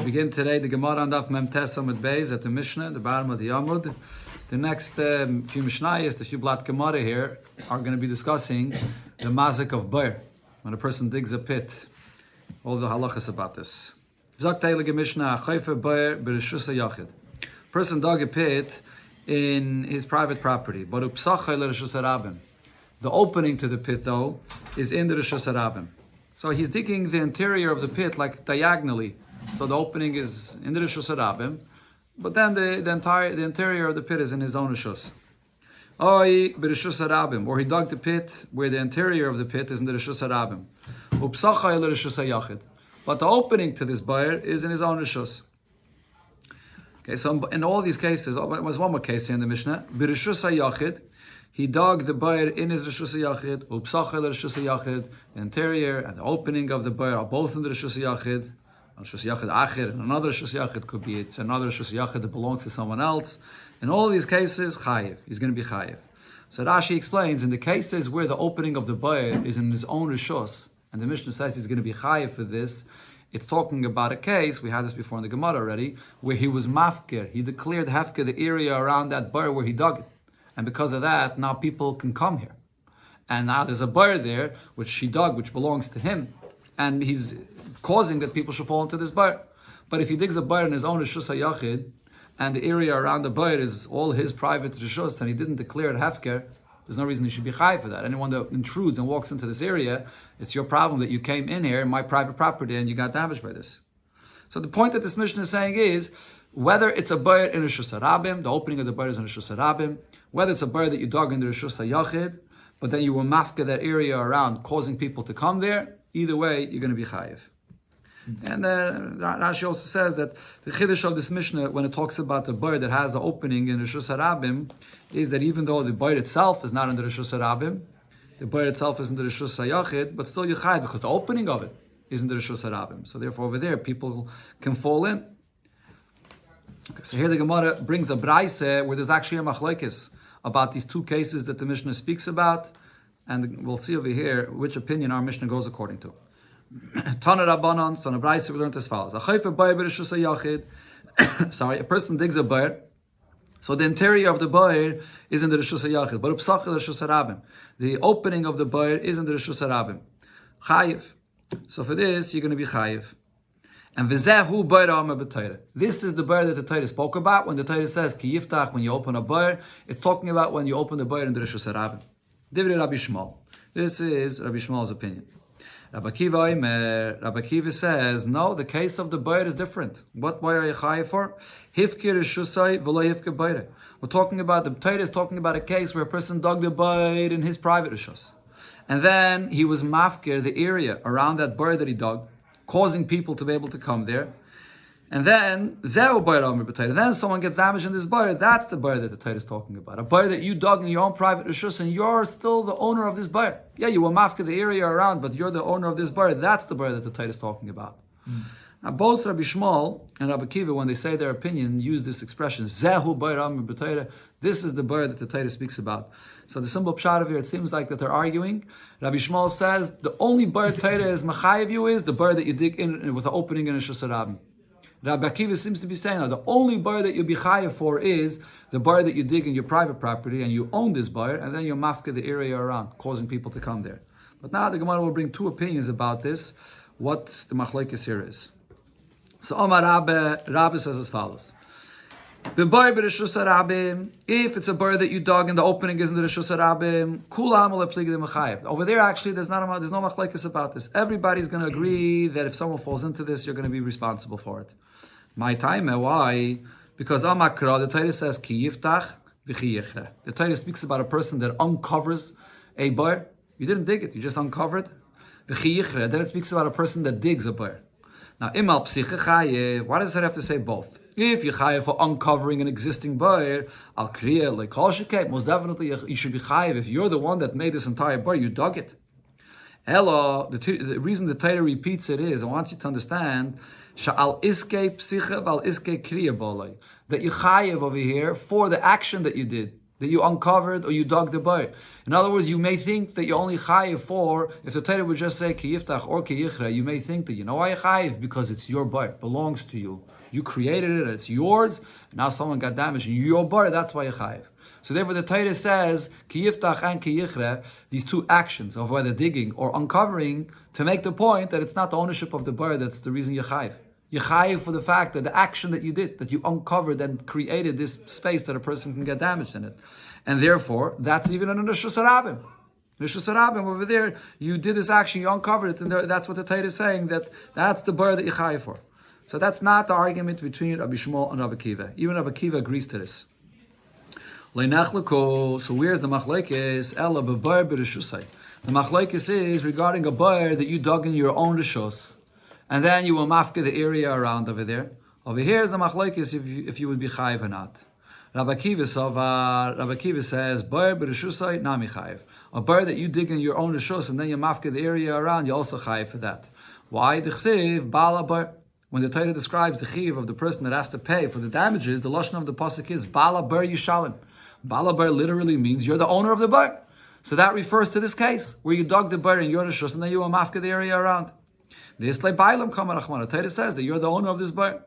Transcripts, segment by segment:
begin today the Gemara on Daf Mem Tes Amud Beis at the Mishnah, the bottom of the Amud. The next few Mishnayos, the few Blat Gemara here, are going to be discussing the mazik of Bair, when a person digs a pit. All the halachas about this. Zakteilige Mishnah, Chayfe Bair B'Reshus HaYachid. Person dug a pit in his private property, but Upsachai L'Reshus HaRabim. The opening to the pit, though, is in the Reshus HaRabim. So he's digging the interior of the pit like diagonally. So the opening is in the Reshus HaRabim, but then the interior of the pit is in his own Reshus. Oi b'Reshus HaRabim, or he dug the pit where the interior of the pit is in the Reshus HaRabim. Upsachai l'Reshus HaYachid. But the opening to this Bair is in his own Reshus. Okay, so in all these cases, there was one more case here in the Mishnah. B'Reshus HaYachid, he dug the Bair in his Reshus HaYachid. Upsachai l'Reshus HaYachid. The interior and the opening of the Bair are both in the Reshus HaYachid. Reshus Yachid Acher, and another Reshus Yachid could be it's another Reshus Yachid that belongs to someone else. In all these cases, Chayiv. He's going to be Chayiv. So Rashi explains, in the cases where the opening of the Bair is in his own Reshus, and the Mishnah says he's going to be Chayiv for this, it's talking about a case, we had this before in the Gemara already, where he was Mafker. He declared Hefker, the area around that Bair where he dug it. And because of that, now people can come here. And now there's a Bair there, which he dug, which belongs to him. And he's causing that people should fall into this Bair. But if he digs a Bair in his own Reshus HaYachid, and the area around the Bair is all his private Reshus, and he didn't declare it Hefker, there's no reason he should be Chai for that. Anyone that intrudes and walks into this area, it's your problem that you came in here, my private property, and you got damaged by this. So the point that this Mishnah is saying is, whether it's a Bair in Reshus HaRabim, the opening of the Bair is in Reshus HaRabim, whether it's a Bair that you dug in the Reshus HaYachid, but then you were mafka that area around, causing people to come there, either way, you're going to be Chayiv. And Rashi also says that the Chiddush of this Mishnah, when it talks about the Bair that has the opening in Reshus HaRabim, is that even though the Bair itself is not in the Reshus HaRabim, the Bair itself is in the Reshus HaYachid, but still you're Chayiv because the opening of it is in the Reshus HaRabim. So therefore over there, people can fall in. Okay, so here the Gemara brings a Braise where there's actually a Machlokes about these two cases that the Mishnah speaks about, and we'll see over here which opinion our Mishnah goes according to. Tana Rabbanon, son of Braise, we learned as follows. Sorry, a person digs a Bair, so the interior of the Bair is in the Reshus HaYachid, but Upsachai Reshus HaRabim. The opening of the Bair is in the Reshus HaRabim. Chayiv. So for this, you're going to be Chayiv. And v'zehu Bair ha'omer b'Torah. This is the Bair that the Torah spoke about. When the Torah says, Ki yiftach, when you open a Bair, it's talking about when you open the Bair in the Reshus HaRabim. Divrei Rabbi Shmuel. This is Rabbi Shmuel's opinion. Rabbi Kiva says, no, the case of the Bair is different. What Bair are you Chayiv for? Hifkir Reshusai v'lo hifkir Bair. We're talking about, the Torah is talking about a case where a person dug the Bair in his private Reshus. And then he was mafkir, the area around that Bair that he dug, causing people to be able to come there. And then, then someone gets damaged in this Bair. That's the Bair that the Torah is talking about. A Bair that you dug in your own private Reshus, and you're still the owner of this Bair. Yeah, you were mafka the area around, but you're the owner of this Bair. That's the Bair that the Torah is talking about. Now, both Rabbi Shmuel and Rabbi Kiva, when they say their opinion, use this expression, Zehu Bair Amr b'Torah. This is the Bair that the Torah speaks about. So the simple pshat of here, it seems like that they're arguing. Rabbi Shmuel says, the only Bair Torah is Machayev you is the Bair that you dig in with the opening in Reshus HaRabim. Rabbi Akiva seems to be saying, no, the only Bair that you'll be Chayev for is the Bair that you dig in your private property, and you own this Bair, and then you mafka the area around, causing people to come there. But now the Gemara will bring two opinions about this, what the Machlokes here is. So Omar Rabbi says as follows. The Bair b'Reshus HaRabim, if it's a Bair that you dug and the opening is in the Reshus HaRabim, kulam lepligi Machayev. Over there, actually, there's no Machlokes about this. Everybody's going to agree that if someone falls into this, you're going to be responsible for it. My time, why? Because Amakra, the Torah says, Ki yiftach v'chi yichre. The Torah speaks about a person that uncovers a Bair. You didn't dig it, you just uncovered. V'chi yichre. Then it speaks about a person that digs a Bair. Now, imal psiche chayev, why does it have to say both? If you're chayev for uncovering an existing Bair, al kriya, like kol shekei, most definitely you should be chayev. If you're the one that made this entire Bair, you dug it. Ella, the reason the Torah repeats it is, I want you to understand, Sha'al iske psicha val iske kriya bolay. That you chayev over here for the action that you did. that you uncovered or you dug the bar. In other words, you may think that you only chayiv for, if the Torah would just say ki yiftach or ki yichra, you may think that you know why you chayiv, because it's your bar, it belongs to you. You created it, it's yours, now someone got damaged in your bar, that's why you chayiv. So therefore the Torah says ki yiftach and ki yichra, these two actions of whether digging or uncovering, to make the point that it's not the ownership of the bar that's the reason you chayiv. You chayiv for the fact that the action that you did, that you uncovered and created this space that a person can get damaged in it. And therefore, that's even an Rishus Harabim. Rishus Harabim, over there, you did this action, you uncovered it, and that's what the Torah is saying, that's the bar that you chayiv for. So that's not the argument between Rabbi Shmuel and Rabbi Akiva. Even Rabbi Akiva agrees to this. So where's the machlekes? Ela b'bar b'rishusay. The machlekes is regarding a bar that you dug in your own rishus, and then you will mafke the area around over there. Over here is the machlekes if you would be chayiv or not. Rabbi Akiva says, bar b'rishusay nami chayiv. A bar that you dig in your own rishus and then you mafke the area around, you also chayiv for that. Why? The chsiv bala bar. When the Torah describes the chiv of the person that has to pay for the damages, the lashon of the pasuk is bala bar yishalim. Bala bar literally means you're the owner of the bar. So that refers to this case where you dug the bar in your rishus and then you mafke the area around. This like Bava Kama. The Torah says that you're the owner of this bar.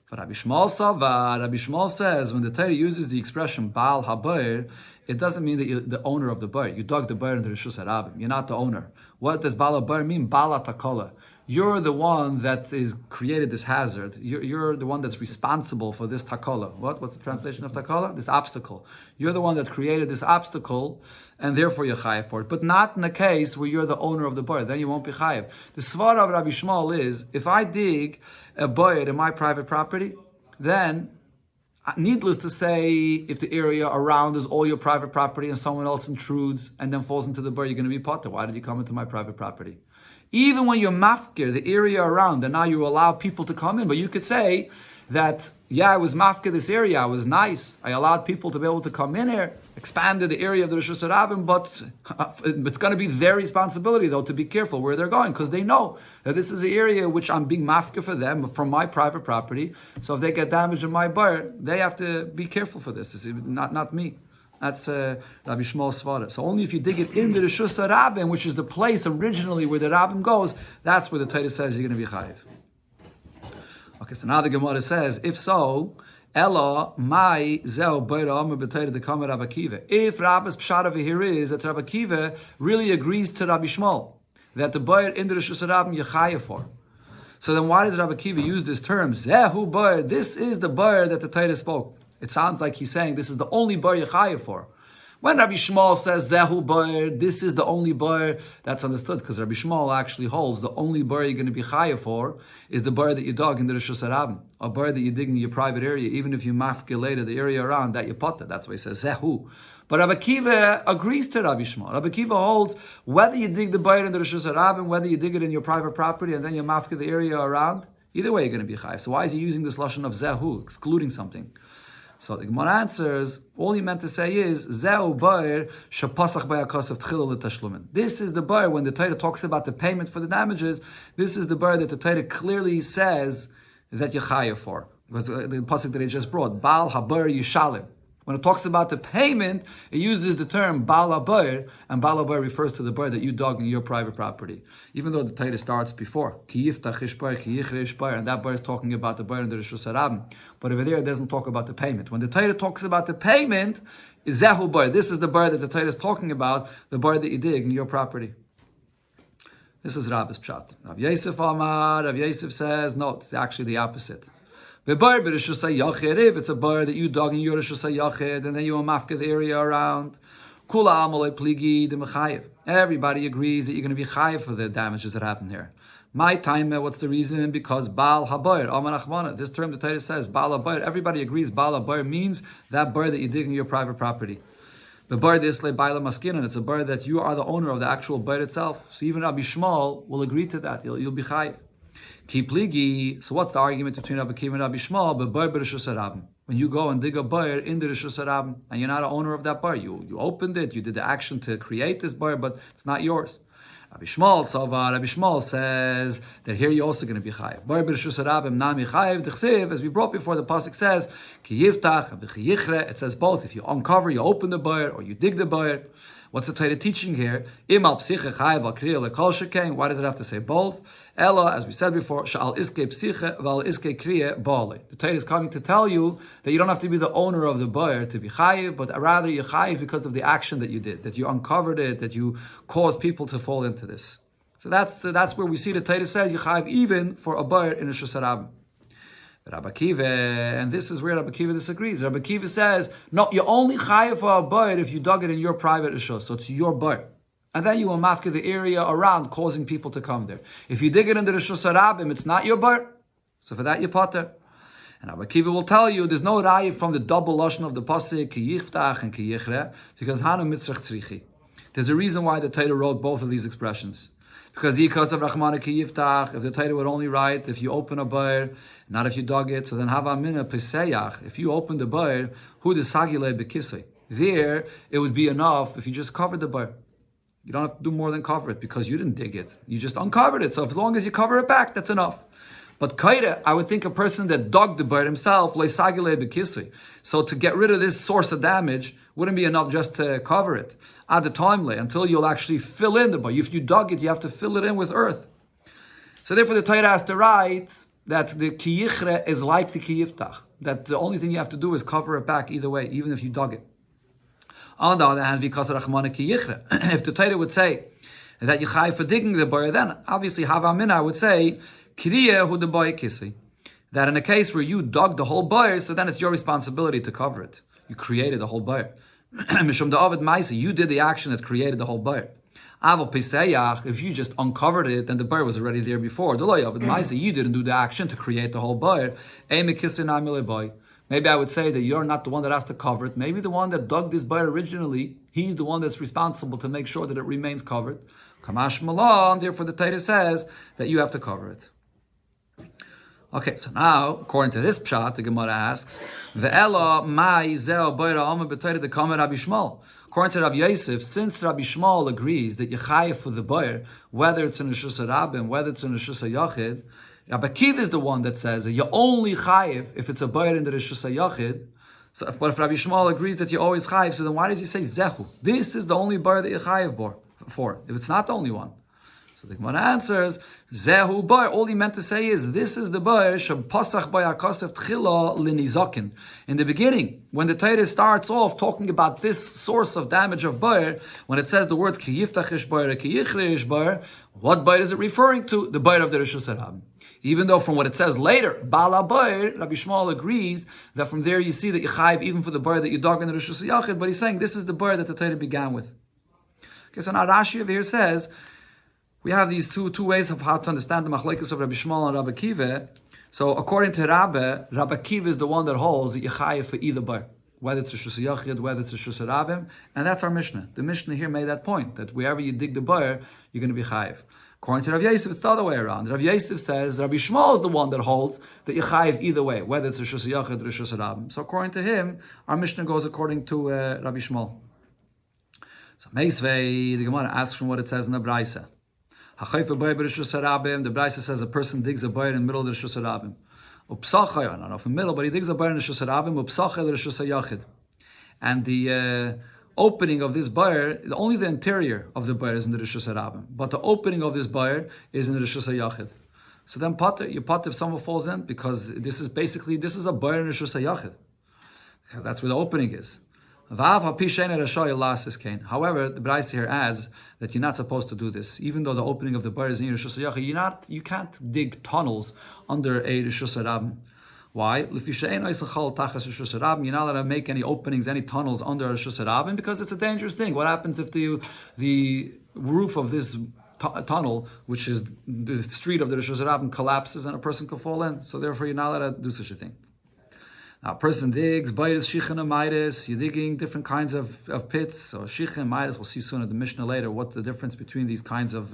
But Rabbi Shmuel says when the Torah uses the expression Baal Habar, it doesn't mean that you're the owner of the bar. You dug the bar into the Rishus Harabim. You're not the owner. What does Baal Habar mean? Baal Takola. You're the one that is created this hazard. You're the one that's responsible for this takola. What's the translation of takola? This obstacle. You're the one that created this obstacle, and therefore you're chayiv for it. But not in a case where you're the owner of the bar. Then you won't be chayiv. The svara of Rabbi Shmuel is, if I dig a bar in my private property, then, needless to say, if the area around is all your private property and someone else intrudes and then falls into the bar, you're going to be potter. Why did you come into my private property? Even when you're mafkir, the area around, and now you allow people to come in, but you could say that, yeah, I was mafkir this area, I was nice, I allowed people to be able to come in here, expanded the area of the Rishus Harabim, but it's going to be their responsibility, though, to be careful where they're going, because they know that this is the area which I'm being mafkir for them, from my private property, so if they get damaged in my bar, they have to be careful for this, not me. That's Rabbi Shmuel's svara. So only if you dig it in the Rishus Harabim, which is the place originally where the Rabbim goes, that's where the Torah says you're going to be chayiv. Okay, so now the Gemara says, if so, Ella mai zeu beira amar b'Torah the Kama Rabbi Akiva. If Rabbi's pshat over here is that Rabbi Akiva really agrees to Rabbi Shmuel that the beir in the Rishus Harabim you're chayiv for. So then why does Rabbi Akiva use this term? Zehu beir. This is the beir that the Torah spoke. It sounds like he's saying this is the only bar you're chayiv for. When Rabbi Shmuel says Zehu bar, this is the only bar, that's understood because Rabbi Shmuel actually holds the only bar you're going to be chayiv for is the bar that you dug in the Rishus Harabim, a bar that you dig in your private area, even if you mafke later the area around that you potter. That's why he says Zehu. But Rabbi Akiva agrees to Rabbi Shmuel. Rabbi Akiva holds whether you dig the bar in the Rishus Harabim, whether you dig it in your private property and then you mafke the area around, either way you're going to be chayiv. So why is he using this lashon of Zehu, excluding something? So the Gemara answers, all he meant to say is, Zeu bar shapasach b'yakas of tchila l'tashlumin. This is the bar, when the Torah talks about the payment for the damages, this is the bar that the Torah clearly says that you're chayav for. Because the pasuk that I just brought, Baal habar yishalim. When it talks about the payment, it uses the term Baal habar, and Baal habar refers to the bar that you dug in your private property. Even though the Torah starts before, Ki yiftach ishbar, ki yichre ishbar, and that bar is talking about the bar in the Rishus Harabim. But over there, it doesn't talk about the payment. When the Torah talks about the payment, is Zehu bar. This is the bar that the Torah is talking about, the bar that you dig in your property. This is Rabbi's pshat. Rav Yosef Amar, Rav Yosef says, no, it's actually the opposite. If it's a bar that you dug in your Rishus HaYachid, and then you mafka the area around, everybody agrees that you're going to be chayiv for the damages that happened here. My time, what's the reason? Because Baal Habayr, Amar Achmana, this term the Torah says, Baal Habayr, everybody agrees Baal Habayr means that bar that you dig in your private property. The bar disle baila maskinan, it's a bar that you are the owner of the actual bar itself. So even Rabbi Shmuel will agree to that. You'll be chayiv. Kipligi. So what's the argument between Rabbi Akiva and Rabbi Shmuel? But bar b'Rishus Harabim. When you go and dig a bar in the Rishus Harabim, and you're not an owner of that bar, you opened it, you did the action to create this bar, but it's not yours. Rabbi Shmuel says that here you're also going to be chayiv. Bar b'reshus harabim nami chayiv d'chsiv, as we brought before, the pasuk says ki yiftach v'chi yichre. It says both. If you uncover, you open the bar, or you dig the bar. What's the Torah teaching here? Im al psiche chayiv al kriya lekol shekain. Why does it have to say both? Ella, as we said before, sha'al iske psiche v'al iske kriya ba'alei. The Torah is coming to tell you that you don't have to be the owner of the bar to be chayiv, but rather you're chayiv because of the action that you did, that you uncovered it, that you caused people to fall into this. So that's where we see the Torah says you chayiv even for a bar in a Reshus harabim. Rabbi Akiva, and this is where Rabbi Akiva disagrees. Rabbi Akiva says, no, you only chayiv for a bar if you dug it in your private reshus, so it's your bar. And then you will mafka the area around, causing people to come there. If you dig it in the Reshus harabim, it's not your bar. So for that you potter. And Rabbi Akiva will tell you, there's no raya from the double lashon of the pasuk, ki yiftach and ki yichre, because hanu mitzrach tzrichi. There's a reason why the Torah wrote both of these expressions. Because of Rachmana ki yiftach, if the Torah would only write if you open a bar, not if you dug it, so then hava mina peseyach, if you open the bar, hu desagile bekisei. There, it would be enough if you just covered the bar. You don't have to do more than cover it because you didn't dig it. You just uncovered it. So as long as you cover it back, that's enough. But kaira, I would think a person that dug the bar himself, leisagile bekisei. So to get rid of this source of damage wouldn't be enough just to cover it. At the time, until you'll actually fill in the bar. If you dug it, you have to fill it in with earth. So therefore the Torah has to write that the ki yichre is like the ki yiftach. That the only thing you have to do is cover it back either way, even if you dug it. On the other hand, because of Rachmana ki yichre, if the Torah would say that you chayiv for digging the bar, then obviously hava mina would say kriya hu de bar kisi. That in a case where you dug the whole bar, so then it's your responsibility to cover it. You created the whole bar. Mishum da'avid ma'isa, you did the action that created the whole bar. Aval peseyach, if you just uncovered it, then the bar was already there before. Da'avid ma'isa, you didn't do the action to create the whole bar. Maybe I would say that you're not the one that has to cover it. Maybe the one that dug this bar originally, he's the one that's responsible to make sure that it remains covered. Kamash malam, therefore the Torah says that you have to cover it. Okay, so now, according to this pshat, the Gemara asks, Ve'ela mai zeo boira alma b'Torah de kamer Rabbi Shmuel. According to Rabbi Yosef, since Rabbi Shmuel agrees that you chayiv for the boir, whether it's in Reshus harabim, whether it's in Reshus hayachid, Rabbi Akiva is the one that says that you only chayiv if it's a boir in the Reshus hayachid. So, but if Rabbi Shmuel agrees that you always chayiv, so then why does he say zehu? This is the only boir that you chayiv for, if it's not the only one. So the Gemara answers, Zehu bar. All he meant to say is, this is the bar shebpasach b'yakosef tchila linizakin. In the beginning, when the Torah starts off talking about this source of damage of bar, when it says the words ki yiftach ish bar, ki yichre ish bar, what bar is it referring to? The bar of the Reshus harabim. Even though from what it says later, Bala bar, Rabbi Shmuel agrees that from there you see that you chayiv even for the bar that you dug in the Reshus hayachid, but he's saying this is the bar that the Torah began with. Okay, so now Rashi over here says, we have these two ways of how to understand the machlokes of Rabbi Shmuel and Rabbi Akiva. So according to Rabbi Akiva is the one that holds that you chayiv for either bar, whether it's a Reshus hayachid, whether it's a Reshus harabim, and that's our Mishnah. The Mishnah here made that point, that wherever you dig the bar, you're going to be chayiv. According to Rav Yosef, it's the other way around. Rav Yosef says Rabbi Shmuel is the one that holds that you chayiv either way, whether it's a Reshus hayachid or Reshus harabim. So according to him, our Mishnah goes according to Rabbi Shmuel. So Meisvei, the Gemara asks from what it says in the Braisa. The Braisa says a person digs a bar in the middle of the Reshus harabim. Upsachai, I don't know if in the middle, but he digs a bar in the Reshus harabim, upsachai the Reshus hayachid. And the opening of this bar, only the interior of the bar is in the Reshus harabim, but the opening of this bar is in the Reshus hayachid. So then you potter if someone falls in, because this is a bar in the Reshus hayachid. That's where the opening is. However, the Braisa here adds that you're not supposed to do this. Even though the opening of the bar is in Reshus hayachid, you can't dig tunnels under a Reshus harabim. Why? You're not allowed to make any openings, any tunnels under a Reshus harabim, because it's a dangerous thing. What happens if the roof of this tunnel, which is the street of the Reshus harabim, collapses and a person could fall in? So therefore, you're not allowed to do such a thing. Now, a person digs, baitis, shichin, and midas. You're digging different kinds of pits, or shichin, midas. We'll see soon in the Mishnah later what the difference between these kinds of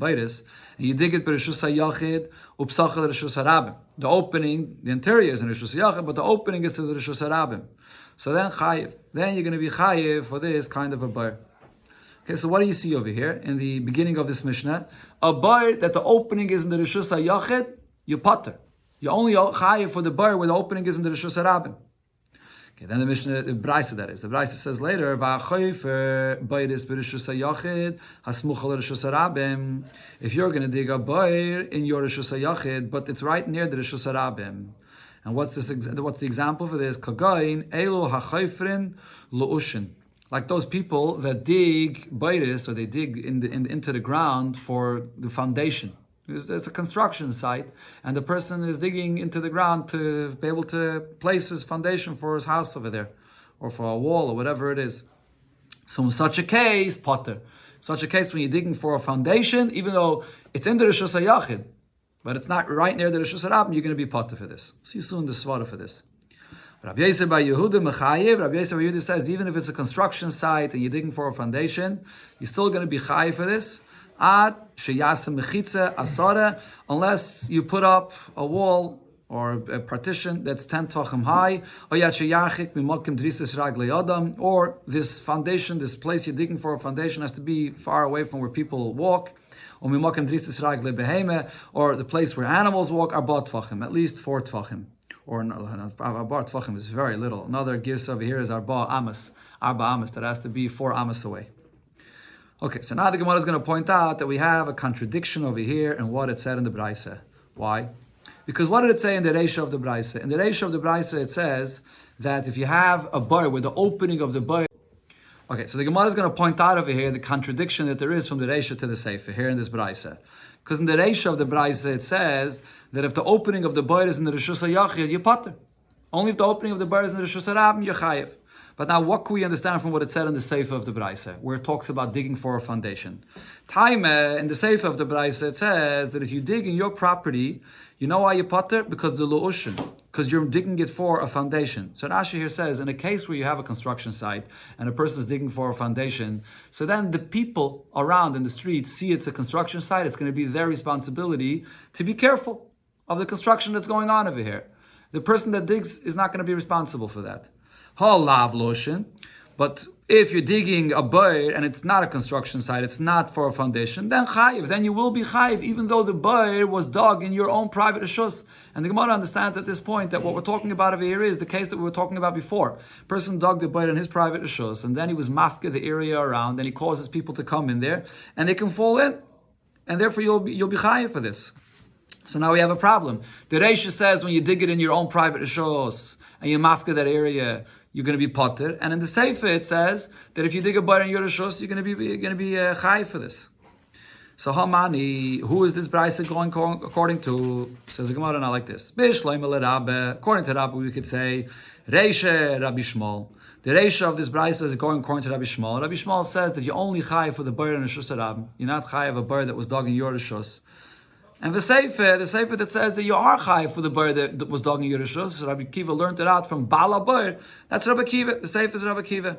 baitis. And you dig it by Reshus hayachid, upsachah Reshus harabim. The opening, the interior is in Reshus hayachid, but the opening is to the Reshus harabim. So then chayiv. Then you're going to be chayiv for this kind of a bar. Okay, so what do you see over here in the beginning of this Mishnah? A bar that the opening is in the Rishus HaYachid, you potter. You only chayiv for the bar where the opening is in the Rishus HaRabim. Okay, then the Mishnah, the Braisa that is. The Braisa says later, if you're going to dig a bayr in your Rishus HaYachid, but it's right near the Rishus HaRabim. And what's the example for this? Kagain, elu hachayfrin lu'ushin. Like those people that dig bayris, or they dig into the ground for the foundation. It's a construction site, and the person is digging into the ground to be able to place his foundation for his house over there, or for a wall, or whatever it is. So in such a case, potter. Such a case when you're digging for a foundation, even though it's in the Rishus HaYachid, but it's not right near the Rishus HaRabim, you're going to be potter for this. See soon the svara for this. Rabbi Yosef Bar Yehuda Mechayev. Rabbi Yosef Bar Yehuda says even if it's a construction site and you're digging for a foundation, you're still going to be chayev for this. Ad sheyasa mechitza asara, unless you put up a wall or a partition that's 10 tvachim high, or yat sheyachik mimakim drisis raglei adam, or this foundation, this place you're digging for a foundation has to be far away from where people walk, or mimakim drisis raglei beheme, or the place where animals walk are bar tvachim, at least 4 tvachim. Or bar tvachim is very little. Another gives over here is arba amas, that has to be 4 amas away. Okay, so now the Gemara is going to point out that we have a contradiction over here in what it said in the Braisa. Why? Because what did it say in the Reisha of the Braisa? In the Reisha of the Braisa it says that if you have a bar with the opening of the bar. Okay, so the Gemara is going to point out over here the contradiction that there is from the Reisha to the Sefer here in this Braisa. Because in the Reisha of the Braisa it says that if the opening of the bar is in the Rishus HaYachid, you potter. Only if the opening of the bar is in the Rishus HaRabim, you chayev. But now, what can we understand from what it said in the Sefer of the Braisa, where it talks about digging for a foundation? Taime, in the Sefer of the Braisa, it says that if you dig in your property, you know why you potter? Because the lu'ushin, because you're digging it for a foundation. So Rashi here says, in a case where you have a construction site and a person is digging for a foundation, so then the people around in the street see it's a construction site, it's going to be their responsibility to be careful of the construction that's going on over here. The person that digs is not going to be responsible for that. But if you're digging a bayr and it's not a construction site, it's not for a foundation, then chayiv. Then you will be chayiv, even though the bayr was dug in your own private rishus. And the Gemara understands at this point that what we're talking about over here is the case that we were talking about before. Person dug the bayr in his private rishus, and then he was mafka the area around, and he causes people to come in there, and they can fall in, and therefore you'll be chayiv for this. So now we have a problem. The Reisha says when you dig it in your own private rishus and you mafka that area, you're going to be potter. And in the Sefer it says that if you dig a bar in your rishus, you're going to be chayiv for this. So Hamani, who is this Braisa going according to? Says the Gemara now like this. According to Rabbi, we could say Reisha Rabbi Shmuel. The Reisha of this Braisa is going according to Rabbi Shmuel. Rabbi Shmuel says that you only chayiv for the bar in Rishus HaRabim. You're not chayiv a bar that was dug in your rishus. And the Sefer that says that you are chayiv for the bar that was dug in your rishus. Rabbi Kiva learned it out from Bala bar. That's Rabbi Kiva. The Sefer is Rabbi Kiva.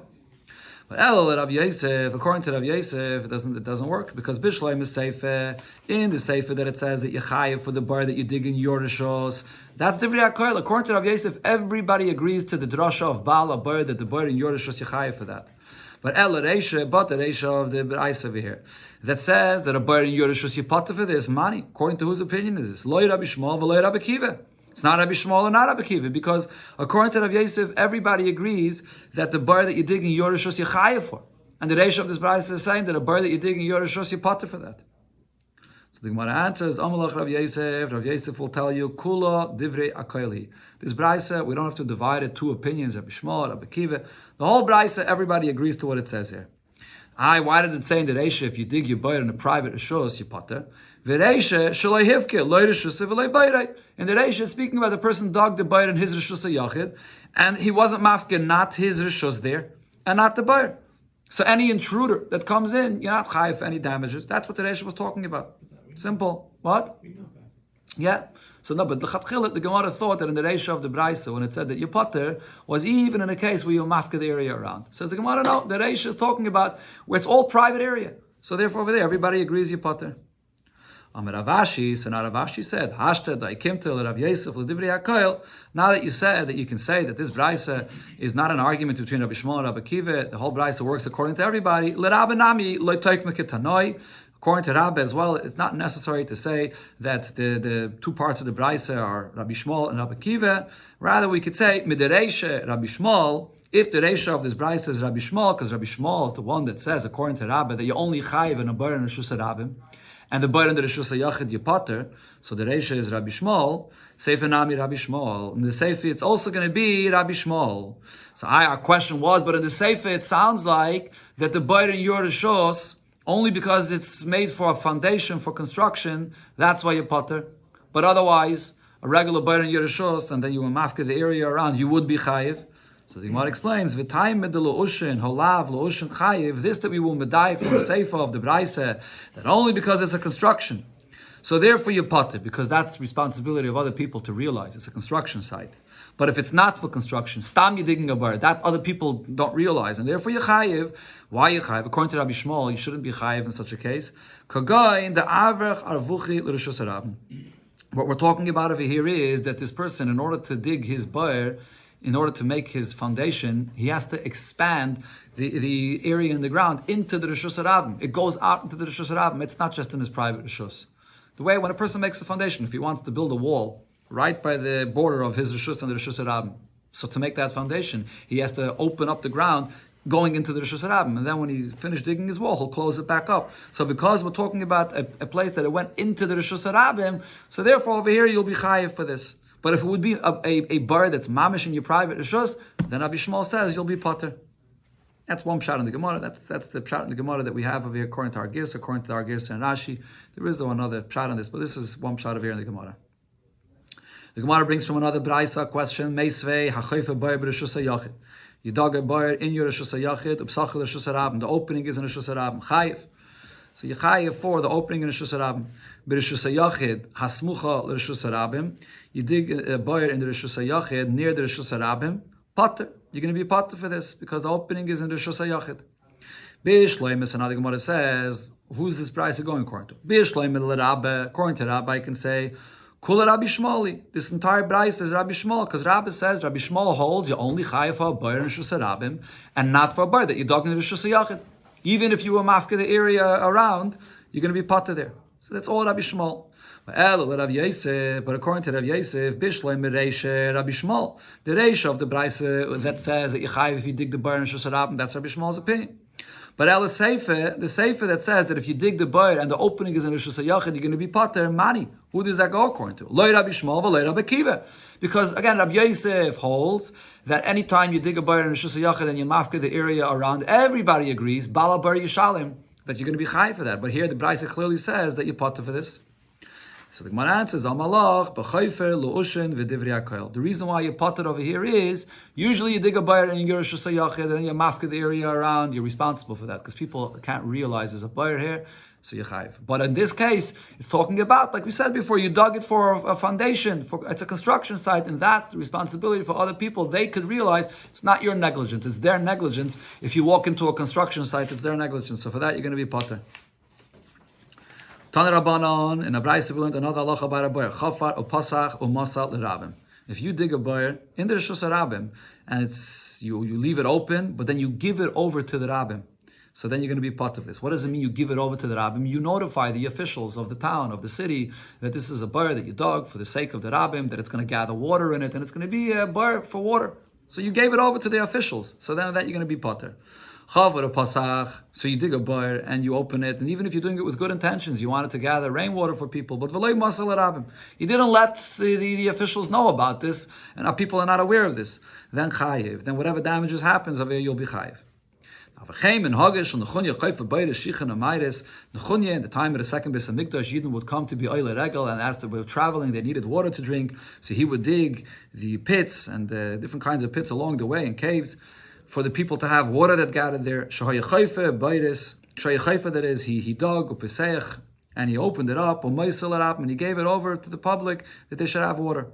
But Rabbi Yosef, according to Rabbi Yosef, it doesn't work because Bishleim is Sefer. In the Sefer that it says that you chayiv for the bar that you dig in your rishus. That's the Vriyah Koil. According to Rabbi Yosef, everybody agrees to the drasha of Bala bar that the bar in your rishus you chayiv for that. But the Reisha of the Braisa over here that says that a bar in your rishus you potter for this money. According to whose opinion is this? Loi Rabbi Shmuel, v'loi Rabbi Kiva. It's not Rabbi Shmuel or not Rabbi Kiva, because according to Rabbi Yosef, everybody agrees that the bar that you dig in your rishus you chayiv for, and the Reisha of this Braisa is saying that a bar that you dig in your rishus you potter for that. So the Gemara answers, Amalach Rabbi Yosef. Rabbi Yosef will tell you, Kula divrei akayli. This Braisa, we don't have to divide it two opinions, Rabbi Shmuel, Rabbi Kiva. The whole Braisa, everybody agrees to what it says here. Why did it say in the Reisha, if you dig your bayr in a private rishus, you potter? V'reisha shaloi hivke, loy rishus v'loy bayrei. In the Reisha, speaking about the person dug the bayr in his rishus yachid, and he wasn't mafke, not his rishus there, and not the bayr. So any intruder that comes in, you're not chayiv for any damages. That's what the Reisha was talking about. Simple. What? Yeah. So no, but the Gemara thought that in the Reisha of the Braisa, when it said that you potter, was even in a case where you mafka the area around. Says the Gemara, no, the Reisha is talking about where it's all private area. So therefore over there, everybody agrees you potter. Amar Ravashi, so now Ravashi said, Hashta daikimtel Rav Yosef l'divrei hakoil. Now that you said that you can say that this brisa is not an argument between Rabbi Shmuel and Rabbi Akiva, the whole brisa works according to everybody. L'Rabba nami lo toik mekitanoi. According to Rabbi as well, it's not necessary to say that the two parts of the brisa are Rabbi Shmuel and Rabbi Akiva. Rather, we could say midereisha Rabbi Shmuel. If the reisha of this brisa is Rabbi Shmuel, because Rabbi Shmuel is the one that says, according to Rabbi, that you only chayiv in a bar and a Reshus Rabbim, and the bar and the Reshus Yachid you pater. So the reisha is Rabbi Shmuel. Seifa nami Rabbi Shmuel. In the seifa, it's also going to be Rabbi Shmuel. So our question was, but in the seifa, it sounds like that the bar and your Reshus, only because it's made for a foundation, for construction, that's why you pater. But otherwise, a regular bar and your Reshus, and then you will mafka the area around, you would be chayiv. So the Gemara explains, "V'tayim med lo'ushin holav lo'ushin chayiv." This that we will medai from the seifa of the brayse, that only because it's a construction. So therefore you pater, because that's the responsibility of other people to realize it's a construction site. But if it's not for construction, stam you digging a bar, that other people don't realize, and therefore you chayiv. Why you chayiv? According to Rabbi Shmuel, you shouldn't be chayiv in such a case. Kagay the avrech arvuchi l'reshus harabim. What we're talking about over here is that this person, in order to dig his bar, in order to make his foundation, he has to expand the area in the ground into the Reshus Harabim. It goes out into the Reshus Harabim. It's not just in his private Reshus. The way when a person makes a foundation, if he wants to build a wall right by the border of his Reshus and the Reshus Harabim, so to make that foundation, he has to open up the ground going into the Reshus Harabim. And then when he's finished digging his wall, he'll close it back up. So because we're talking about a place that it went into the Reshus Harabim, so therefore over here you'll be chayiv for this. But if it would be a bar that's mamish in your private reshus, then Rabbi Shmuel says you'll be pater. That's one pshat in the Gemara. That's the pshat in the Gemara that we have over here according to our Gis, according to our Gis and Rashi. There is though another pshat on this, but this is one pshat over here in the Gemara. The Gemara brings from another braysa question: Meisvei hachoife bar b'reshus hayachid. You dug a bar in your reshus hayachid, upsachel reshus harabim. The opening is in reshus harabim. Chayiv. So you chayiv for the opening in reshus harabim. B'reshus hayachid hasmucha l'reshus harabim. You dig a bar in the Reshus HaYachid near the Reshus HaRabim, pater. You're going to be pater for this because the opening is in the Reshus HaYachid. B'ishleimus, another Gemara says, who's this price going according to? B'ishleimus l'Rabbe, according to Rabbi, I can say, Kula Rabbi Shmueli. This entire price is Rabbi Shmuel, because Rabbi says, Rabbi Shmuel holds you only chayav for a bar in Reshus HaRabim and not for a bar that you're dug in the Reshus HaYachid. Even if you were mafka the area around, you're going to be pater there. So that's all Rabbi Shmuel. But according to Rav Yosef, Bishleim Reisha Rabbi Shmuel, the Reisha of the Brayse that says that you chayiv if you dig the bar in Reshus Harabim, that's Rabbi Shmuel's opinion. But the Seifer that says that if you dig the bar and the opening is in Reshus HaYachid, you're going to be pater mani. Who does that go according to? Lo Rabbi Shmuel, v'lo Rabbi Akiva. Because again, Rabbi Yosef holds that anytime you dig a bar in Reshus HaYachid and you mafka the area around, everybody agrees, Bala Bar Yishalim, that you're going to be chayiv for that. But here the Brayse clearly says that you're pater for this. So the Gemara answers, Amalach, b'chayfer, lo'ushin, v'divrei hakoil. The reason why you pater over here is, usually you dig a bar in your Reshus HaYachid and you mafka the area around, you're responsible for that, because people can't realize there's a bar here, so you chayiv. But in this case, it's talking about, like we said before, you dug it for a foundation, it's a construction site, and that's the responsibility for other people. They could realize it's not your negligence, it's their negligence. If you walk into a construction site, it's their negligence. So for that, you're going to be pater. Tana Rabbanon, in a brayse we learned another halacha about a bar. Chafar upasach umasal l'rabim. If you dig a bar in the Reshus HaRabim and it's you leave it open, but then you give it over to the Rabbim, so then you're going to be part of this. What does it mean? You give it over to the Rabbim. You notify the officials of the town, of the city, that this is a bar that you dug for the sake of the Rabbim, that it's going to gather water in it, and it's going to be a bar for water. So you gave it over to the officials. So then that you're going to be pater. Chavar pasach. So you dig a bar and you open it, and even if you're doing it with good intentions, you wanted to gather rainwater for people, but v'lei masal l'rabim. You didn't let the officials know about this, and our people are not aware of this. Then chayiv. Then whatever damages happens over here, you'll be chayiv. In the time of the second Beis Hamikdash, Yidden would come to be oile regel, and as they were traveling, they needed water to drink. So he would dig the pits and the different kinds of pits along the way in caves for the people to have water that gathered there. That is, he dug and he opened it up, and he gave it over to the public that they should have water.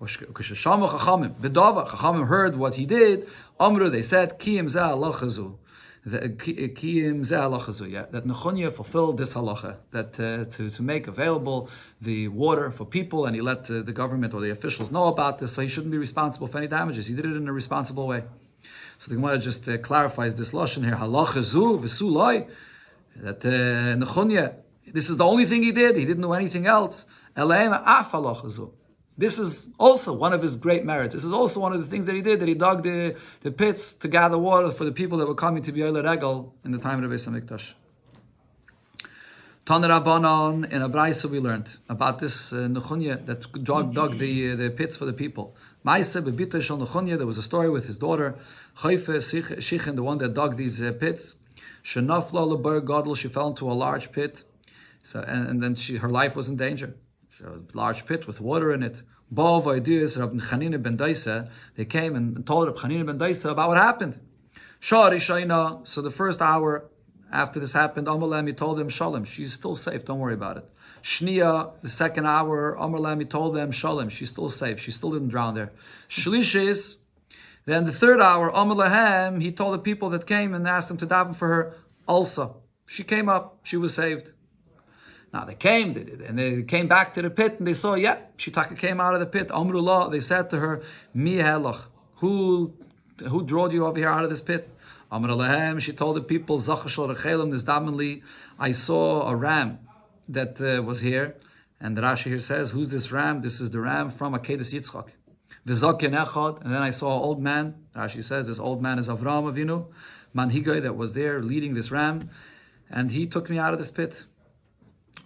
Chachamim heard what he did. Amru, they said, Kiyim zeh Allah chazu. that Nechonyah fulfilled this halacha, that to make available the water for people, and he let the government or the officials know about this, so he shouldn't be responsible for any damages. He did it in a responsible way. So the Gemara just clarifies this lashon here, halacha zu v'suloi, that Nechonyah, this is the only thing he did. He didn't do anything else. This is also one of his great merits. This is also one of the things that he did, that he dug the pits to gather water for the people that were coming to be Oile Regel in the time of the Beis HaMikdash. Tana Rabbanon, in a Braisa we learned about this Nechonyah that dug the pits for the people. Maise bebita shel Nechonyah, there was a story with his daughter, Chayfe Shichin, the one that dug these pits. Shenafla lebar gadol, she fell into a large pit. So, and then her life was in danger. A large pit with water in it. Bava Kama ben Daisa, they came and told Rab Chanina ben Daisa about what happened. Shari Shaina, so the first hour after this happened, Amalem, he told them, Shalom, she's still safe, don't worry about it. Shnia, the second hour, Amalem, he told them, Shalom, she's still safe, she still didn't drown there. Shlishis, then the third hour, Amalahem, he told the people that came and asked them to daven for her, also. She came up, she was saved. Now they came, and they came back to the pit, and they saw, Shitaka came out of the pit. Amrullah, they said to her, Mi helach, who drawed you over here out of this pit? Amrulahem, she told the people, Zachashal Rechelim, this damanli, I saw a ram that was here, and the Rashi here says, who's this ram? This is the ram from Akedes Yitzchak. V'zaken echad, and then I saw an old man. Rashi says this old man is Avraham Avinu, Manhigay, that was there leading this ram, and he took me out of this pit.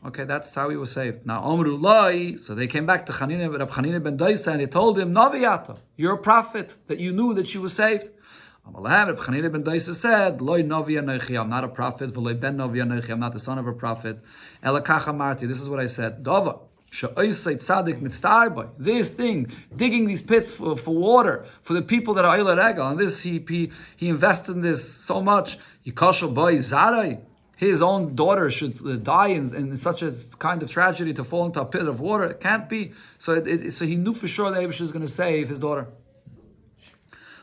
Okay, that's how he was saved. Now, Amrullah, so they came back to Rab Chanina ben Daisa, and they told him, Naviyata, you're a prophet, that you knew that she was saved. Rab Chanina ben Daisa said, Loi Navi Anochi, I'm not a prophet, V'loi ben Navi Anochi, I'm not the son of a prophet. Elakacha Marti, this is what I said. Dava, She'oisei tzadik mitztarbai, this thing, digging these pits for water, for the people that are Oile Regel, and this, he invested in this so much. Yikashal Boi Zarai, his own daughter should die in such a kind of tragedy to fall into a pit of water. It can't be. So he knew for sure that Abish is going to save his daughter.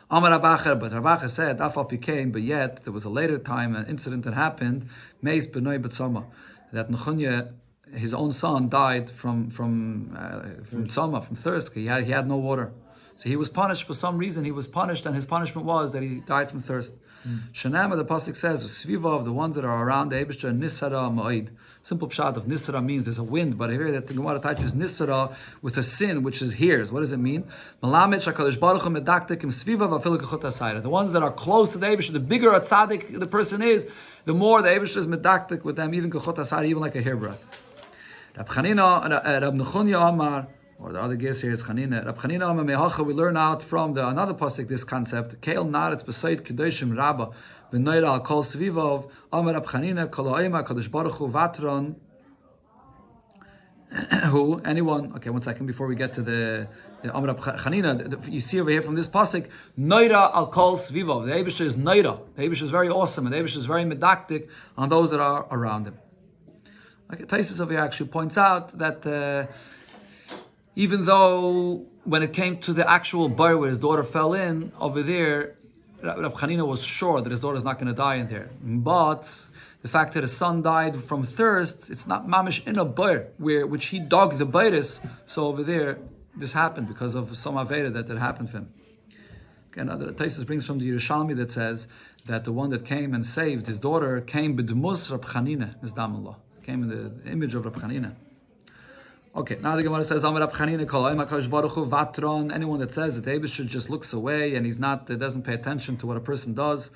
Amar Rabacher, but Rabacher said, Afal became, but yet there was a later time, an incident that happened, Meis B'noi B'tzama, that Nechonyah, his own son, died from Tzama, from thirst. He had no water. So he was punished for some reason. He was punished, and his punishment was that he died from thirst. Shanama, the pasuk says, Sviva, of the ones that are around the Eibishter, Nisara Ma'id. Simple pshat of Nisara means there's a wind, but here that the Gemara touches Nisara with a sin, which is hears. What does it mean? The ones that are close to the Eibishter, the bigger a tzaddik the person is, the more the Eibishter is medaktik with them, even kachot asayra, even like a hairbreadth. Rab Nechonyah Amar, or the other guess here is Chanina. Rab Chanina Amar Mehacha, we learn out from another pasuk this concept. Keil Naretz B'Seid Kedoshim Rabba V'Noira Al Kol Svivov Amar Rab Chanina Kol Ha'ema Kadosh Baruch Hu Vatron. Who? Anyone? Okay, one second before we get to the Amar Rab Chanina. You see over here from this pasuk, Noira Al Kol Svivov. The Eibishter is Noira. The Eibishter is very awesome, and the Eibishter is very medaktik on those that are around him. Okay, Taisus over here actually points out that even though when it came to the actual bar where his daughter fell in, over there, Rab Chanina was sure that his daughter is not going to die in there. But the fact that his son died from thirst, it's not mamish in a bar which he dug the baitis. So over there, this happened because of some aveda that happened to him. Okay, now the Taisus brings from the Yerushalmi that says that the one that came and saved his daughter came b'dmus Rab Chanina, Mizdamullah. Came in the image of Rab Chanina. Okay, now the Gemara says, Amar Rab Chanina kol ha'ema kadosh baruch hu vatron. Anyone that says that the Eibishter just looks away and doesn't pay attention to what a person does,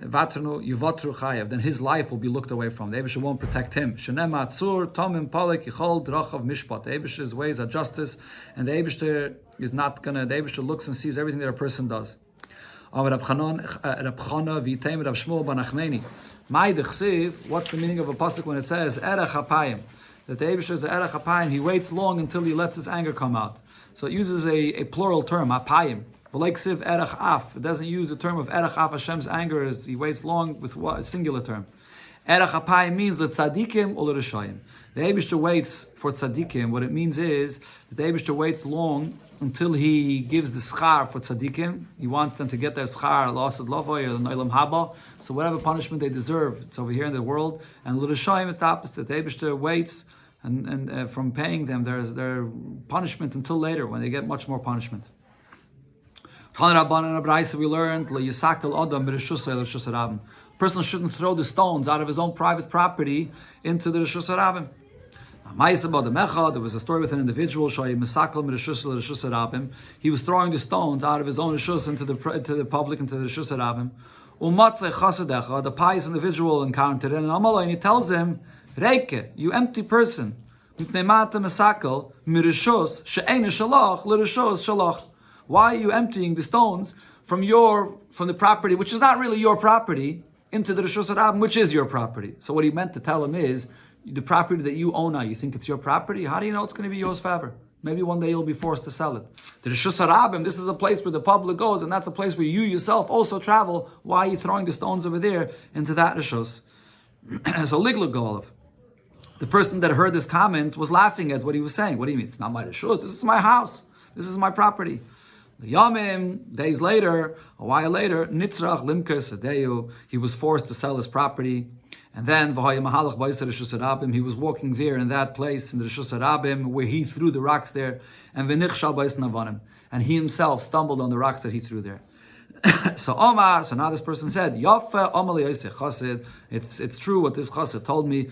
vatronu yuvatru chayav, then his life will be looked away from. The Eibishter won't protect him. Shenema atzur tomim palek yichol drachav mishpat. The Eibishter's ways are justice, and the Eibishter is not gonna. The Eibishter looks and sees everything that a person does. Amar Rab Chana v'yitem Rab Shmuel bar Nachmani. What's the meaning of a pasuk when it says erech hapayim? That the Eibishter is erech hapayim. He waits long until he lets his anger come out. So it uses a plural term, hapayim. But like siv erech af, it doesn't use the term of erech af. Hashem's anger is he waits long with what a singular term. Erech hapayim means the tzadikim or l'rishayim. The Eibishter waits for tzadikim. What it means is that the Eibishter waits long until he gives the schar for tzadikim. He wants them to get their schar, l'asad lavoy or l'olam haba. So whatever punishment they deserve, it's over here in the world. And l'rishayim, it's the opposite. The Eibishter waits and from paying them their punishment until later when they get much more punishment. Tan Rabban and Abraisa we learned le'yisakel adam b'reshusay l'reshus harabim. Person shouldn't throw the stones out of his own private property into the reshus harabim. There was a story with an individual. He was throwing the stones out of his own reshus into the public, into the reshus harabim. The pious individual encountered it, and he tells him, Reike, you empty person. Why are you emptying the stones from the property, which is not really your property, into the Reshus Harabim, which is your property? So what he meant to tell him is, the property that you own now, you think it's your property? How do you know it's going to be yours forever? Maybe one day you'll be forced to sell it. The Reshus Harabim, this is a place where the public goes, and that's a place where you yourself also travel. Why are you throwing the stones over there into that Reshus? So Liglug Golov. The person that heard this comment was laughing at what he was saying. What do you mean? It's not my Reshus. This is my house. This is my property. Yamim, days later, a while later, Nitzrach Limkes Adeyu, he was forced to sell his property. And then he was walking there in that place in the Reshus Harabim where he threw the rocks there. And and he himself stumbled on the rocks that he threw there. So now this person said, it's true what this chassid told me.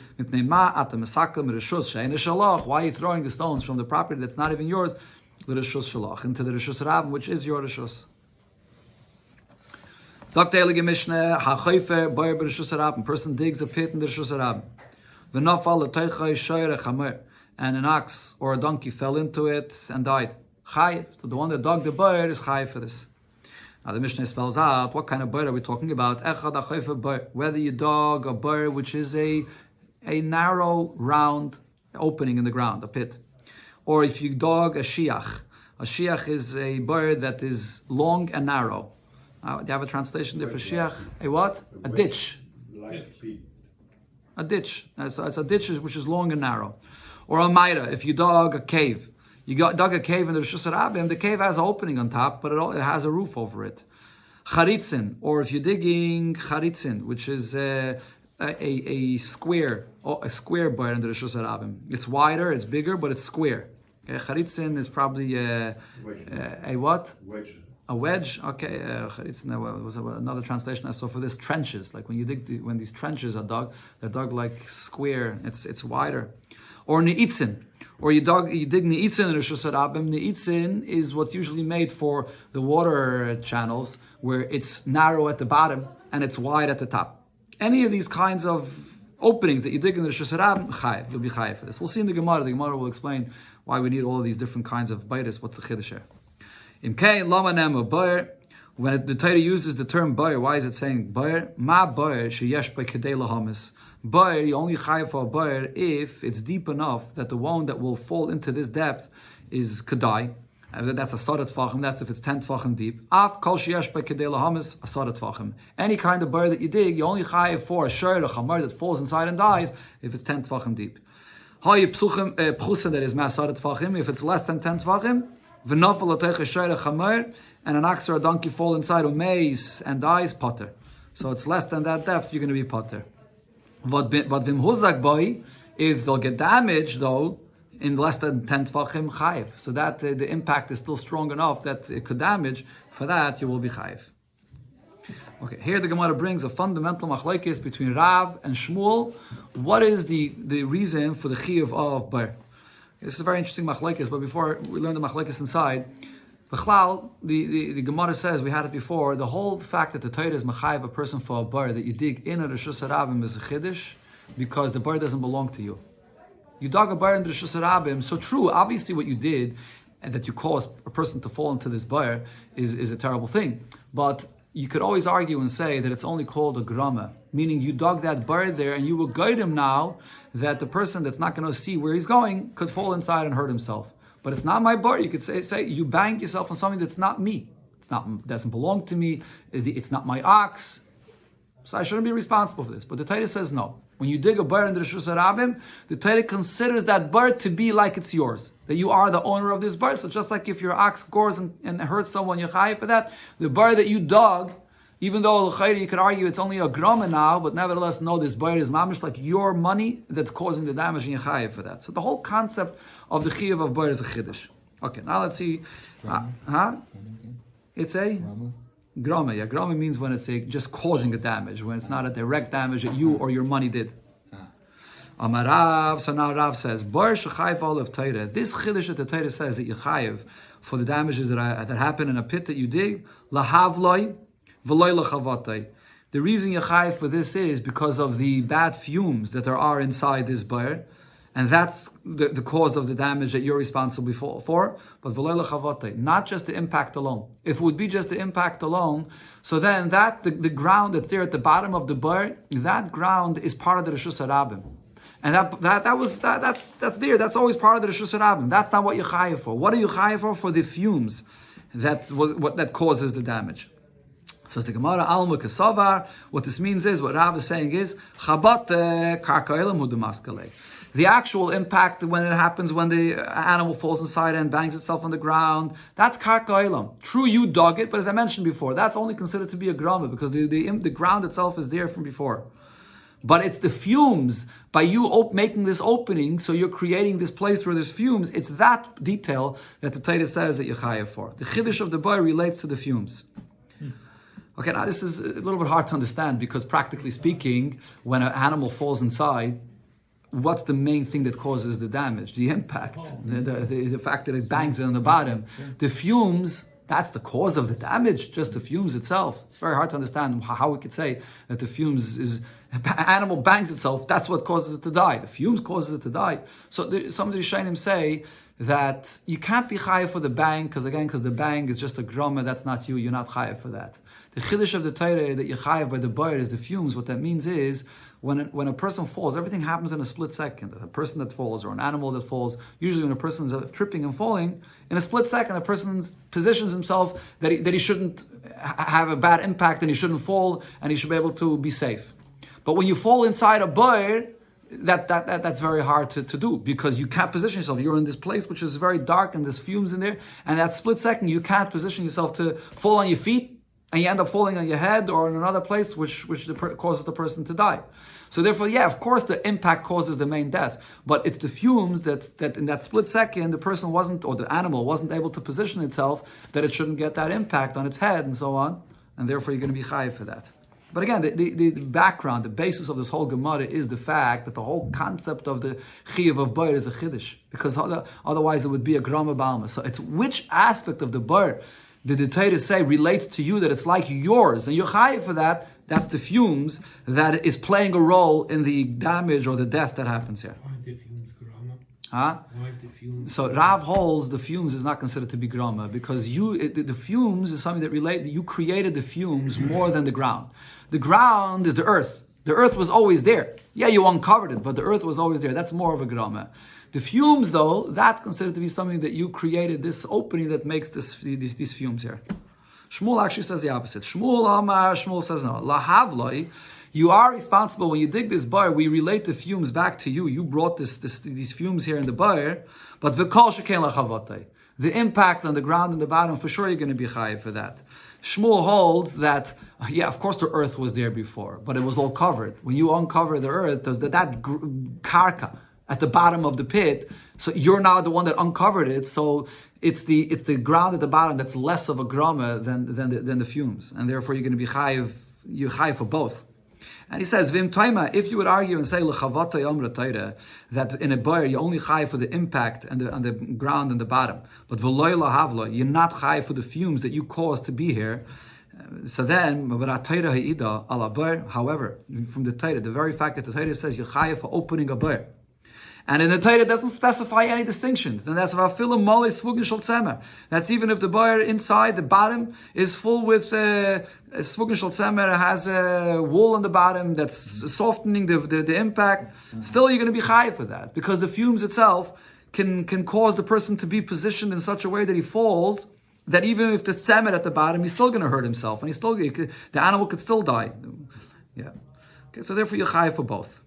Why are you throwing the stones from the property that's not even yours into the Reshus Harabim, which is your Reshus? Sagt der Heilige Mishnah, ha-choifer boyer b'Reshus Harabim. Person digs a pit in the Reshus Harabim. V'nafal l'toichai shoyer chamer. And an ox or a donkey fell into it and died. Chayiv. So the one that dug the boyer is chayiv for this. Now the Mishnah spells out what kind of boyer are we talking about. Echad ha-choifer boyer. Whether you dug a boyer which is a narrow, round opening in the ground, a pit. Or if you dug a shiach. A shiach is a boyer that is long and narrow. Do you have a translation there for shiach? A what? A ditch. A ditch. It's a ditch which is long and narrow. Or a maira, if you dug a cave. You dug a cave in the Reshus Harabim, the cave has an opening on top, but it has a roof over it. Charitzin, or if you're digging charitzin, which is a square boyer in the Reshus Harabim. It's wider, it's bigger, but it's square. Charitzin is probably a what? Wedge. A wedge, okay. It's was another translation I saw for this. Trenches, like when you dig, when these trenches are dug, they're dug like square. It's wider. Or ni'itzin, or you dig ni'itzin in Reshus Harabim. Ni'itzin is what's usually made for the water channels, where it's narrow at the bottom and it's wide at the top. Any of these kinds of openings that you dig in the Reshus Harabim, chayiv, you'll be chayiv for this. We'll see in the Gemara. The Gemara will explain why we need all of these different kinds of baitis. What's the chiddush here? When the Torah uses the term boyer, why is it saying boyer? Ma boyer sheyesh by kedei lahamis. Boyer, you only chayav for a boyer if it's deep enough that the one that will fall into this depth is kedai. That's a sadat tvachim. That's if it's 10 tvachim deep. Af kol sheyesh by kedei lahamis a sadat tvachim. Any kind of boyer that you dig, you only chayav for a shor, a chamar that falls inside and dies if it's 10 tvachim deep. Hayi pchusim that is ma sadat tvachim. If it's less than 10 tvachim. And an ox or a donkey fall inside a maze and dies, potter. So it's less than that depth, you're going to be potter. If they'll get damaged though, in less than 10 tfachim, chayiv. So that the impact is still strong enough that it could damage. For that, you will be chayiv. Okay, here the Gemara brings a fundamental machlokes between Rav and Shmuel. What is the reason for the chiyuv of bar? This is a very interesting machlokes, but before we learn the machlokes inside, the Gemara says, we had it before, the whole fact that the Torah is mechayiv a person for a bar that you dig in a Reshus Harabim is a chiddush, because the bar doesn't belong to you. You dug a bar in the Reshus Harabim, so true, obviously what you did, and that you caused a person to fall into this bar, is a terrible thing. But you could always argue and say that it's only called a grama, meaning you dug that bar there and you will guide him now that the person that's not going to see where he's going could fall inside and hurt himself. But it's not my bar. You could say you banged yourself on something that's not me. Doesn't belong to me. It's not my ox. so I shouldn't be responsible for this. But the Torah says no. When you dig a bar in the Rishus Harabim, the Torah considers that bar to be like it's yours, that you are the owner of this bar. So just like if your ox gores and hurts someone, you're chayiv for that. The bar that you dug, even though you could argue it's only a grama now, but nevertheless, no, this bar is mamish like your money that's causing the damage, and you're chayiv for that. So the whole concept of the chiyuv of bar is a chiddush. Okay, now let's see. It's a grama. Yeah, grama means when it's just causing a damage, when it's not a direct damage that you or your money did. Amarav. So now Rav says, bar shechayiv olav Torah. This chiddush that the Torah says that you chayiv for the damages that happen in a pit that you dig, lahavloi v'loi lachavotay. The reason you chayiv for this is because of the bad fumes that there are inside this bar. And that's the cause of the damage that you're responsible for. But not just the impact alone. If it would be just the impact alone, so then that the ground that's there at the bottom of the bar, that ground is part of the Rishus Harabim. And that's there. That's always part of the Rishus Harabim. That's not what you're chayiv for. What are you chayiv for? For the fumes that causes the damage. Says the Gemara, Alma Kasavar. What this means is, what Rav is saying is, Chabat Karka Elam Hu Demaskale. The actual impact when it happens, when the animal falls inside and bangs itself on the ground, that's karka elam. True, you dug it, but as I mentioned before, that's only considered to be a grama because the ground itself is there from before. But it's the fumes, by you making this opening, so you're creating this place where there's fumes, it's that detail that the Torah says that you're chayav for. The chiddush of the boy relates to the fumes. Okay, now this is a little bit hard to understand because practically speaking, when an animal falls inside, what's the main thing that causes the damage? The impact, the fact that it bangs it on the bottom. The fumes, that's the cause of the damage, just the fumes itself. It's very hard to understand how we could say that the fumes is, animal bangs itself, that's what causes it to die. The fumes causes it to die. So some of the Rishonim say that you can't be chayav for the bang, because the bang is just a groma, that's not you, you're not chayav for that. The chiddush of the Torah that you're chayav by the bar is the fumes. What that means is, when a person falls, everything happens in a split second. A person that falls or an animal that falls, usually when a person's tripping and falling, in a split second, a person positions himself that he shouldn't have a bad impact and he shouldn't fall and he should be able to be safe. But when you fall inside a bar, that's very hard to do because you can't position yourself. You're in this place which is very dark and there's fumes in there, and that split second you can't position yourself to fall on your feet, and you end up falling on your head or in another place which causes the person to die. So therefore, yeah, of course the impact causes the main death, but it's the fumes that in that split second the person wasn't, or the animal wasn't able to position itself, that it shouldn't get that impact on its head and so on, and therefore you're going to be chayiv for that. But again, the background, the basis of this whole Gemara is the fact that the whole concept of the chiyuv of bar is a chiddush, because otherwise it would be a grama balma. So it's which aspect of the bar did the Torah say relates to you, that it's like yours, and you're chayiv for that. That's the fumes that is playing a role in the damage or the death that happens here. Why the fumes grama? Huh? Why the fumes? So Rav holds the fumes is not considered to be grama because the fumes is something that you created the fumes more than the ground. The ground is the earth. The earth was always there. Yeah, you uncovered it, but the earth was always there. That's more of a grama. The fumes, though, that's considered to be something that you created, this opening that makes these fumes here. Shmuel actually says the opposite. Shmuel says no. Lahavloi, you are responsible when you dig this bar. We relate the fumes back to you. You brought these fumes here in the bar, but v'kol sheken lachavotay. The impact on the ground and the bottom, for sure you're going to be chayiv for that. Shmuel holds that, yeah, of course the earth was there before, but it was all covered. When you uncover the earth, there's that karka at the bottom of the pit, so you're now the one that uncovered it, so it's the ground at the bottom that's less of a grama than the fumes, and therefore you're going to be chayiv, you're chayiv for both. And he says, Vim Taima, if you would argue and say l'chavatay amra Torah, that in a bar you only chayiv for the impact and the ground and the bottom, but v'loy lahavlo, you're not chayiv for the fumes that you caused to be here. So then, however, from the Torah, the very fact that the Torah says you're chayiv for opening a bar, and in the Torah it doesn't specify any distinctions. And that's that's even if the bar inside, the bottom, is full with svugin shel tzemer, has a wool on the bottom that's softening the impact. Still, you're going to be chayiv for that because the fumes itself can cause the person to be positioned in such a way that he falls, that even if there's tzemer at the bottom, he's still going to hurt himself, and the animal could still die. Yeah. Okay, so therefore you're chayiv for both.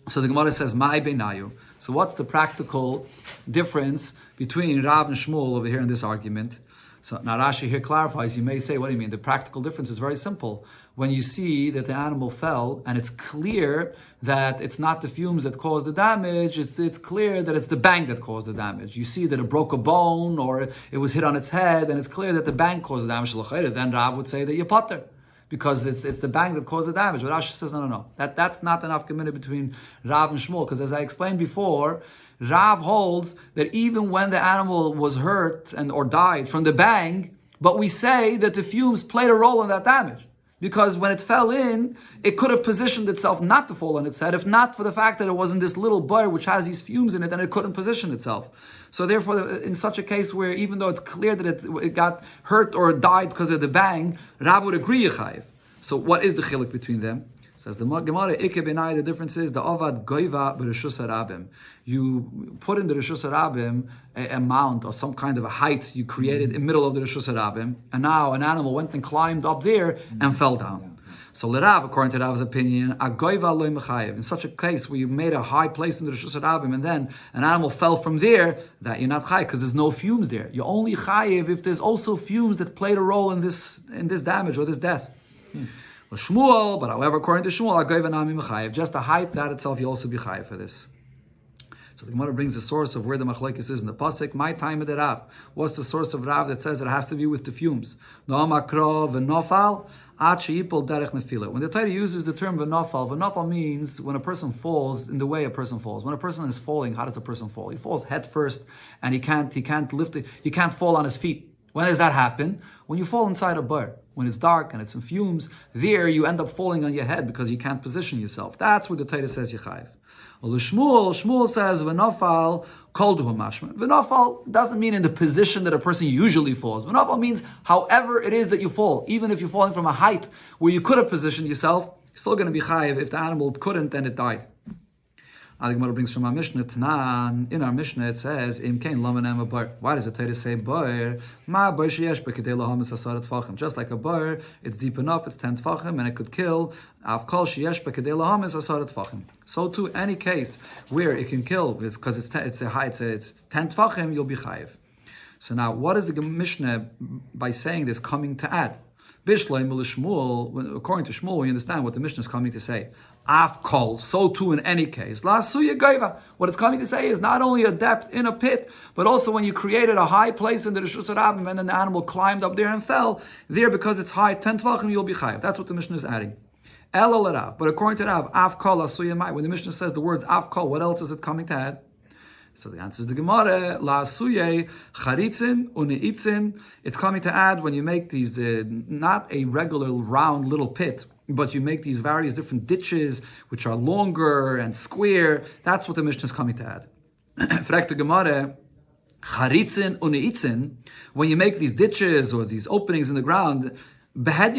So the Gemara says, Ma'ai beinayu. So what's the practical difference between Rav and Shmuel over here in this argument? So now Rashi here clarifies, you may say, what do you mean? The practical difference is very simple. When you see that the animal fell and it's clear that it's not the fumes that caused the damage, it's clear that it's the bang that caused the damage. You see that it broke a bone or it was hit on its head and it's clear that the bang caused the damage. Then Rav would say that you're potter, because it's the bang that caused the damage. But Rashi says, no. That's not enough commitment between Rav and Shmuel, because as I explained before, Rav holds that even when the animal was hurt or died from the bang, but we say that the fumes played a role in that damage. Because when it fell in, it could have positioned itself not to fall on its head, if not for the fact that it was in this little boy which has these fumes in it, and it couldn't position itself. So therefore, in such a case where even though it's clear that it got hurt or died because of the bang, Rav would agree Yechayev. So what is the chiluk between them? Says the Gemara, the difference is the Avad Goiva b'Reshus Harabim. You put in the Reshus Harabim a mount or some kind of a height you created in the middle of the Reshus Harabim, and now an animal went and climbed up there and fell down. So L'Rav, according to Rav's opinion, a Goiva loy mechayev. In such a case where you made a high place in the Reshus Harabim and then an animal fell from there, that you're not chayev because there's no fumes there. You're only chayev if there's also fumes that played a role in this damage or this death. Shmuel, but however, according to Shmuel, just the height, that itself, you also be chayiv for this. So the Gemara brings the source of where the machlekes is in the pasuk. My time of the Rav. What's the source of Rav that says it has to be with the fumes? When the Torah uses the term v'nofal means when a person falls in the way a person falls. When a person is falling, how does a person fall? He falls head first, and he can't lift it. He can't fall on his feet. When does that happen? When you fall inside a bar. When it's dark and it's in fumes, there you end up falling on your head because you can't position yourself. That's what the Torah says Yechayev. Well, Shmuel says v'nofal kol duhu mashma. V'nofal doesn't mean in the position that a person usually falls. V'nofal means however it is that you fall. Even if you're falling from a height where you could have positioned yourself, you're still going to be chayiv. If the animal couldn't, then it died. The Gemara brings from our Mishnah Tanan. In our Mishnah it says, "Im kain lamanam a bar." Why does the Torah say bar? Ma bar sheyesh b'kedei lahamis asarat tfachim. Just like a bar, it's deep enough, it's 10 tfachim, and it could kill. Av kol sheyesh b'kedei lahamis asarat tfachim. So too, any case where it can kill, because it's 10 tfachim, you'll be chayiv. So now, what is the Mishnah by saying this coming to add? According to Shmuel, we understand what the Mishnah is coming to say. Af kol, so too in any case. La suya gaiva. What it's coming to say is not only a depth in a pit, but also when you created a high place in the Reshus Harabim and then the animal climbed up there and fell, there because it's high, 10 tvachim, you'll be chayiv. That's what the Mishnah is adding. Elo Rav. But according to Rav, af kol la suya mai. When the Mishnah says the words af kol, what else is it coming to add? So the answer is the Gemara, la suye charitzin uneitzin. It's coming to add when you make these, not a regular round little pit, but you make these various different ditches, which are longer and square. That's what the Mishnah is coming to add. Fragt the Gemara, charitzin uneitzin, when you make these ditches or these openings in the ground, that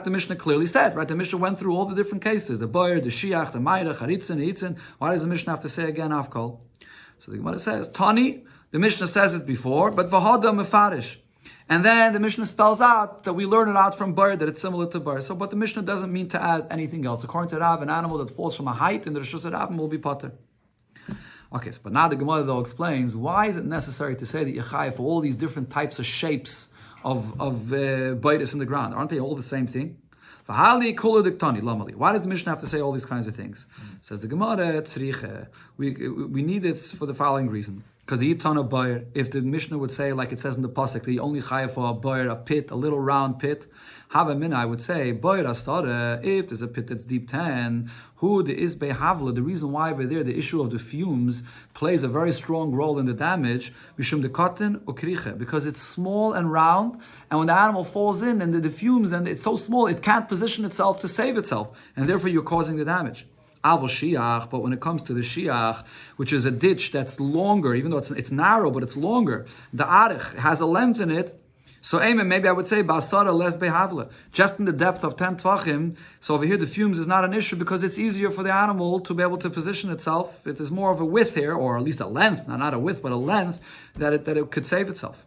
the Mishnah clearly said, right? The Mishnah went through all the different cases, the boyer, the shiach, the mayra, charitzin, eitzin. Why does the Mishnah have to say again afkol? So the Gemara says, Tani, the Mishnah says it before, but v'hada mefarish. And then the Mishnah spells out that we learn it out from bar, that it's similar to bar. So, but the Mishnah doesn't mean to add anything else. According to Rav, an animal that falls from a height in the Reshus Harabim will be potter. Okay, so but now the Gemara though explains, why is it necessary to say that Yechai for all these different types of shapes of baitis in the ground? Aren't they all the same thing? Why does the Mishnah have to say all these kinds of things? Says the Gemara, we need it for the following reason. Because the Yitana Bayer, if the Mishnah would say, like it says in the Pasuk, that you only chayav for a Bayer, a pit, a little round pit, Hava Mina, I would say, Bayer Asara, if there's a pit that's deep 10, who the Isbe Havla, the reason why over there, the issue of the fumes plays a very strong role in the damage, Mishum de Kotten Ukriche, because it's small and round, and when the animal falls in, and the fumes, and it's so small, it can't position itself to save itself, and therefore you're causing the damage. But when it comes to the shiach, which is a ditch that's longer, even though it's narrow, but it's longer, the arich has a length in it. So maybe I would say basara less behavla, just in the depth of 10 tvachim. So over here the fumes is not an issue because it's easier for the animal to be able to position itself. It is more of a width here, or at least a length, not a width, but a length that it could save itself.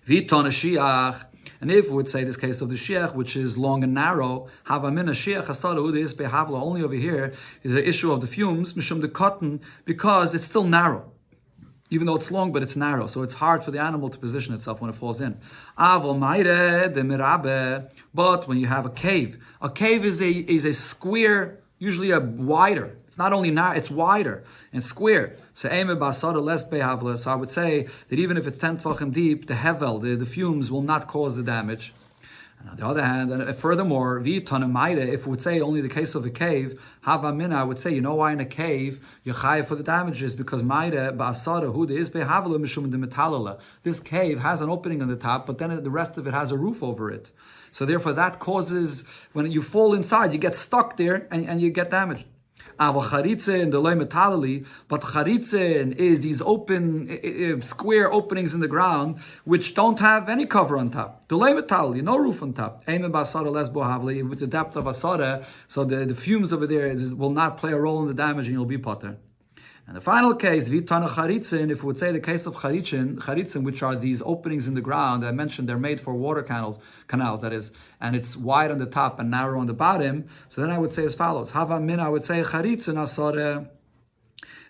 Vitona shiach. And if we would say this case of the shiach, which is long and narrow, havamina shiach hasara hu deis behavla, only over here is the issue of the fumes, mishum the cotton, because it's still narrow. Even though it's long, but it's narrow, so it's hard for the animal to position itself when it falls in. But when you have a cave is a square, usually a wider. It's not only narrow, it's wider and square. So I would say that even if it's 10 tefachim deep, the hevel, the fumes will not cause the damage. And on the other hand, and furthermore, if we would say only the case of a cave, havamina, I would say, you know why in a cave you're chayav for the damages? Because this cave has an opening on the top, but then the rest of it has a roof over it. So therefore that causes, when you fall inside, you get stuck there and you get damaged. But charitzen is these open, square openings in the ground which don't have any cover on top. No roof on top. With the depth of asara, so the fumes over there will not play a role in the damage and you'll be potter. And the final case, vitana charitzen, if we would say the case of charitzen, which are these openings in the ground, I mentioned they're made for water canals, that is, and it's wide on the top and narrow on the bottom, so then I would say as follows, hava min, I would say charitzen asare,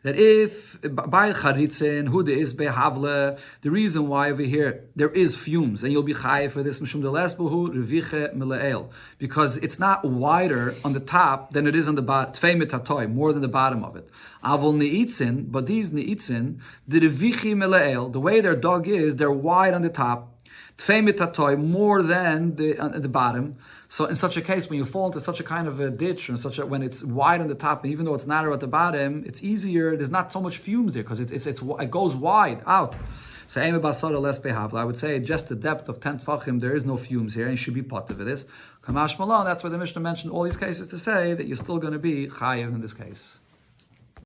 that if by charitzen hu de is behavle, the reason why over here there is fumes and you'll be chayav for this mishum de lesbuhu reviche milael, because it's not wider on the top than it is on the bottom, tvei mitatoy, more than the bottom of it. Avol neitzin, but these neitzin, the reviche milael, the way their dog is, they're wide on the top, tvei mitatoy, more than the bottom. So in such a case, when you fall into such a kind of a ditch, when it's wide on the top, and even though it's narrow at the bottom, it's easier. There's not so much fumes there because it goes wide out. So I would say just the depth of 10 tefachim, there is no fumes here, and you should be potter for this. Kamash Malon, that's why the Mishnah mentioned all these cases to say that you're still going to be chayav in this case.